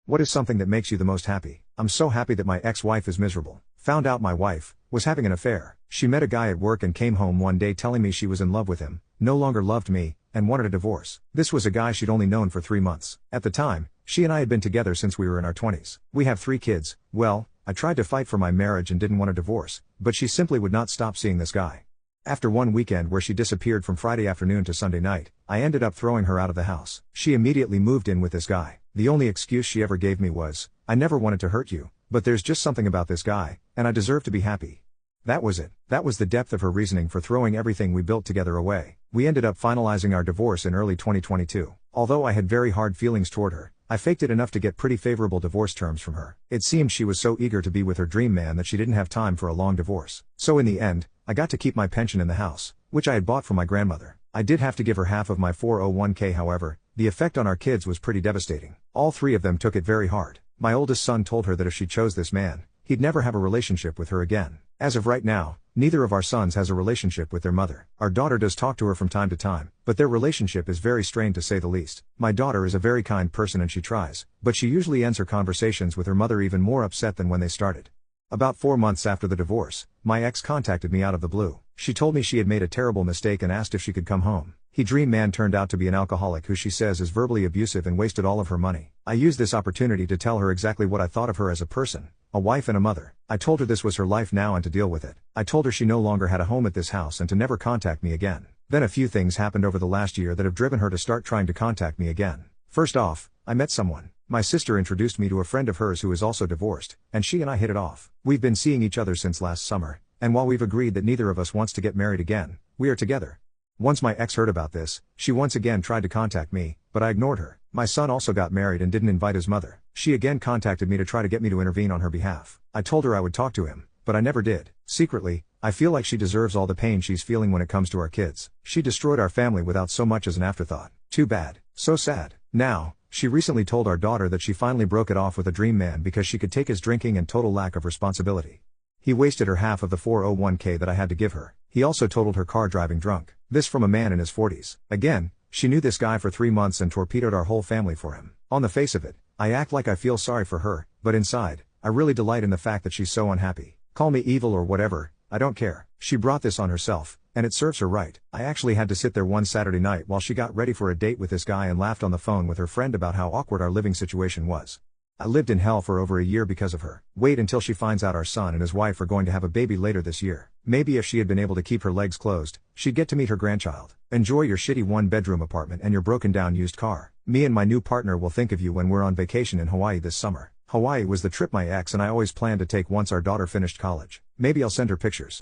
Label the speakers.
Speaker 1: What is something that makes you the most happy? I'm so happy that my ex-wife is miserable. Found out my wife was having an affair. She met a guy at work and came home one day telling me she was in love with him, no longer loved me, and wanted a divorce. This was a guy she'd only known for 3 months. At the time, she and I had been together since we were in our 20s. We have 3 kids. Well, I tried to fight for my marriage and didn't want a divorce, but she simply would not stop seeing this guy. After one weekend where she disappeared from Friday afternoon to Sunday night, I ended up throwing her out of the house. She immediately moved in with this guy. The only excuse she ever gave me was, "I never wanted to hurt you, but there's just something about this guy, and I deserve to be happy." That was it. That was the depth of her reasoning for throwing everything we built together away. We ended up finalizing our divorce in early 2022. Although I had very hard feelings toward her, I faked it enough to get pretty favorable divorce terms from her. It seemed she was so eager to be with her dream man that she didn't have time for a long divorce. So in the end, I got to keep my pension in the house, which I had bought from my grandmother. I did have to give her half of my 401k. However, the effect on our kids was pretty devastating. All 3 of them took it very hard. My oldest son told her that if she chose this man, he'd never have a relationship with her again. As of right now, neither of our sons has a relationship with their mother. Our daughter does talk to her from time to time, but their relationship is very strained to say the least. My daughter is a very kind person and she tries, but she usually ends her conversations with her mother even more upset than when they started. About 4 months after the divorce, my ex contacted me out of the blue. She told me she had made a terrible mistake and asked if she could come home. Her dream man turned out to be an alcoholic who she says is verbally abusive and wasted all of her money. I used this opportunity to tell her exactly what I thought of her as a person, a wife and a mother. I told her this was her life now and to deal with it. I told her she no longer had a home at this house and to never contact me again. Then a few things happened over the last year that have driven her to start trying to contact me again. First off, I met someone. My sister introduced me to a friend of hers who is also divorced, and she and I hit it off. We've been seeing each other since last summer, and while we've agreed that neither of us wants to get married again, we are together. Once my ex heard about this, she once again tried to contact me, but I ignored her. My son also got married and didn't invite his mother. She again contacted me to try to get me to intervene on her behalf. I told her I would talk to him, but I never did. Secretly, I feel like she deserves all the pain she's feeling when it comes to our kids. She destroyed our family without so much as an afterthought. Too bad. So sad. Now, she recently told our daughter that she finally broke it off with a dream man because she could take his drinking and total lack of responsibility. He wasted her half of the 401k that I had to give her. He also totaled her car driving drunk. This from a man in his 40s. Again, she knew this guy for 3 months and torpedoed our whole family for him. On the face of it, I act like I feel sorry for her, but inside, I really delight in the fact that she's so unhappy. Call me evil or whatever, I don't care. She brought this on herself, and it serves her right. I actually had to sit there one Saturday night while she got ready for a date with this guy and laughed on the phone with her friend about how awkward our living situation was. I lived in hell for over a year because of her. Wait until she finds out our son and his wife are going to have a baby later this year. Maybe if she had been able to keep her legs closed, she'd get to meet her grandchild. Enjoy your shitty 1-bedroom apartment and your broken down used car. Me and my new partner will think of you when we're on vacation in Hawaii this summer. Hawaii was the trip my ex and I always planned to take once our daughter finished college. Maybe I'll send her pictures.